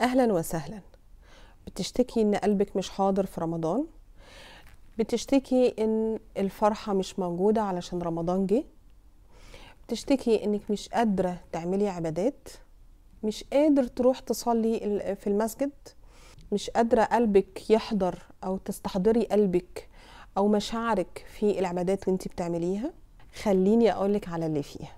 أهلا وسهلا. بتشتكي إن قلبك مش حاضر في رمضان؟ بتشتكي إن الفرحة مش موجودة علشان رمضان جه؟ بتشتكي إنك مش قادرة تعملي عبادات؟ مش قادر تروح تصلي في المسجد؟ مش قادرة قلبك يحضر أو تستحضري قلبك أو مشاعرك في العبادات اللي انت بتعمليها؟ خليني أقولك على اللي فيها.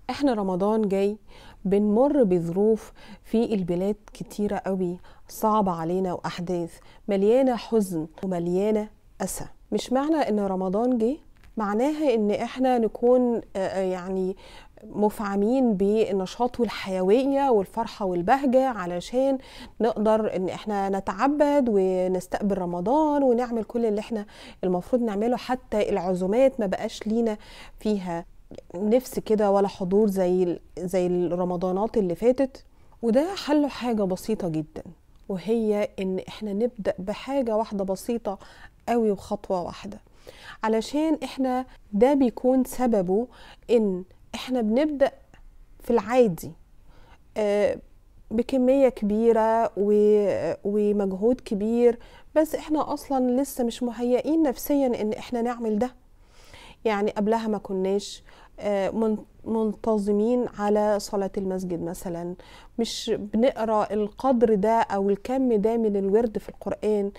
احنا رمضان جاي بنمر بظروف في البلاد كتيرة قوي صعبة علينا، وأحداث مليانة حزن ومليانة أسى. مش معنى إن رمضان جه معناها إن احنا نكون يعني مفعمين بالنشاط والحيوية والفرحة والبهجة علشان نقدر إن احنا نتعبد ونستقبل رمضان ونعمل كل اللي احنا المفروض نعمله. حتى العزومات ما بقاش لينا فيها نفس كده ولا حضور زي الرمضانات اللي فاتت. وده حله حاجة بسيطة جدا، وهي ان احنا نبدأ بحاجة واحدة بسيطة قوي وخطوة واحدة، علشان احنا ده بيكون سببه ان احنا بنبدأ في العادي بكمية كبيرة ومجهود كبير، بس احنا اصلا لسه مش مهيئين نفسيا ان احنا نعمل ده. يعني قبلها ما كناش منتظمين على صلاة المسجد مثلا، مش بنقرأ القدر ده أو الكم ده من الورد في القرآن،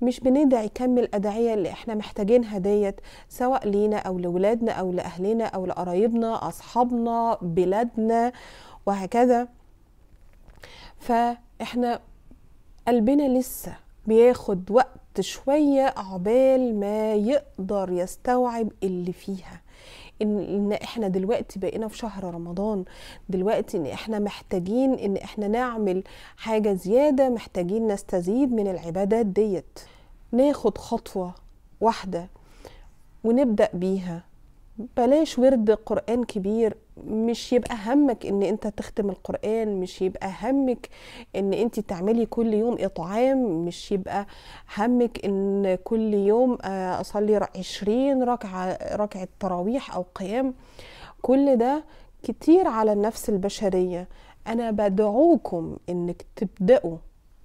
مش بندعي كم الأدعية اللي احنا محتاجينها ديت، سواء لينا أو لولادنا أو لأهلنا أو لقرايبنا أصحابنا بلادنا وهكذا. فاحنا قلبنا لسه بياخد وقت شوية عقبال ما يقدر يستوعب اللي فيها، ان احنا دلوقتي بقينا في شهر رمضان، دلوقتي ان احنا محتاجين ان احنا نعمل حاجة زيادة، محتاجين نستزيد من العبادات ديت. ناخد خطوة واحدة ونبدأ بيها. بلاش ورد قرآن كبير، مش يبقى همك ان انت تختم القرآن، مش يبقى همك ان انت تعملي كل يوم اطعام، مش يبقى همك ان كل يوم اصلي 20 ركعة تراويح او قيام. كل ده كتير على النفس البشرية. انا بدعوكم انك تبدأوا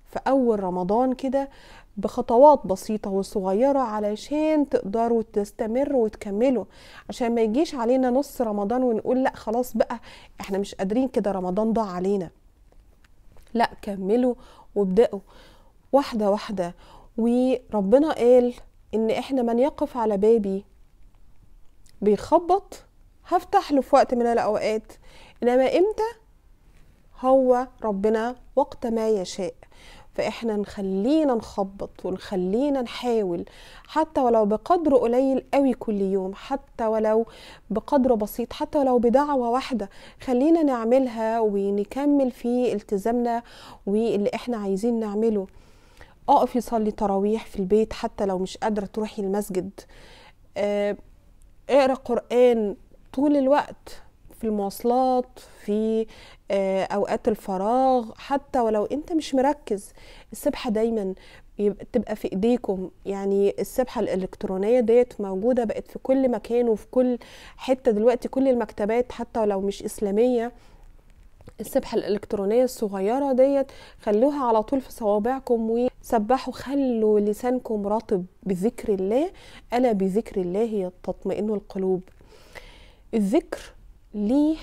في اول رمضان كده بخطوات بسيطة وصغيرة علشان تقدروا تستمروا وتكملوا، عشان ما يجيش علينا نص رمضان ونقول لا خلاص بقى احنا مش قادرين كده، رمضان ضاع علينا. لا، كملوا وابدأوا واحدة واحدة. وربنا قال ان احنا من يقف على بابي بيخبط هفتح له في وقت من الاوقات. انما امتى؟ هو ربنا وقت ما يشاء. فاحنا نخلينا نخبط ونخلينا نحاول، حتى ولو بقدر قليل قوي كل يوم، حتى ولو بقدر بسيط، حتى ولو بدعوة واحدة خلينا نعملها ونكمل في التزامنا واللي احنا عايزين نعمله. اقفي صلي تراويح في البيت حتى لو مش قادرة تروحي المسجد. اقرأ قرآن طول الوقت في المواصلات، في اوقات الفراغ، حتى ولو انت مش مركز. السبحة دايما تبقى في ايديكم، يعني السبحة الالكترونية ديت موجودة بقت في كل مكان وفي كل حتة دلوقتي، كل المكتبات حتى ولو مش اسلامية. السبحة الالكترونية الصغيرة ديت خلوها على طول في صوابعكم وسبحوا، خلوا لسانكم رطب بذكر الله. ألا بذكر الله تطمئن القلوب. الذكر ليه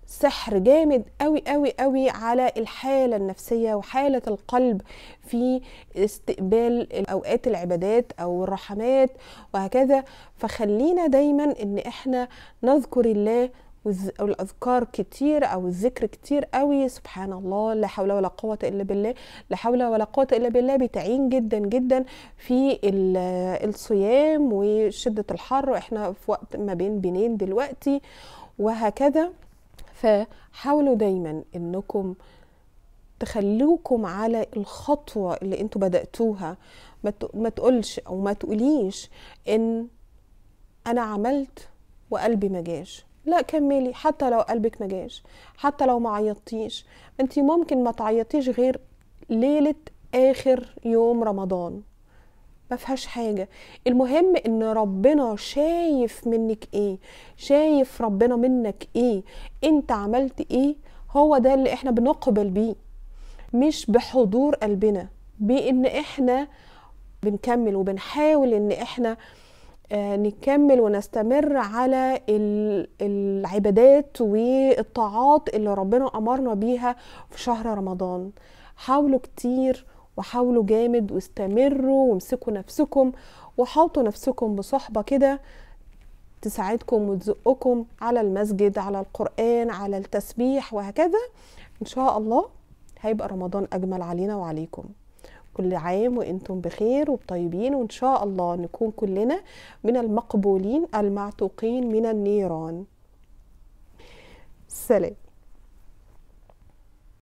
سحر جامد قوي قوي قوي على الحالة النفسية وحالة القلب في استقبال اوقات العبادات او الرحمات وهكذا. فخلينا دايما ان احنا نذكر الله، والاذكار كتير او الذكر كتير قوي. سبحان الله، لا حول ولا قوة الا بالله، لا حول ولا قوة الا بالله بتعين جدا جدا في الصيام وشدة الحر، احنا في وقت ما بين بنين دلوقتي وهكذا. فحاولوا دايما انكم تخلوكم على الخطوة اللي انتوا بدأتوها. ما تقولش او ما تقوليش ان انا عملت وقلبي ما جاش. لا، كملي حتى لو قلبك ما جاش، حتى لو ما عيطتيش. انتي ممكن ما تعيطيش غير ليلة اخر يوم رمضان، ما فيهاش حاجة. المهم ان ربنا شايف منك ايه، شايف ربنا منك ايه، انت عملت ايه، هو ده اللي احنا بنقبل بيه. مش بحضور قلبنا، بان احنا بنكمل وبنحاول ان احنا نكمل ونستمر على العبادات والطاعات اللي ربنا أمرنا بيها في شهر رمضان. حاولوا كتير وحاولوا جامد واستمروا وامسكوا نفسكم وحاطوا نفسكم بصحبة كده تساعدكم وتزقكم على المسجد، على القرآن، على التسبيح وهكذا. إن شاء الله هيبقى رمضان أجمل علينا وعليكم. كل عام وانتم بخير وبطيبين، وان شاء الله نكون كلنا من المقبولين المعتوقين من النيران. سلام.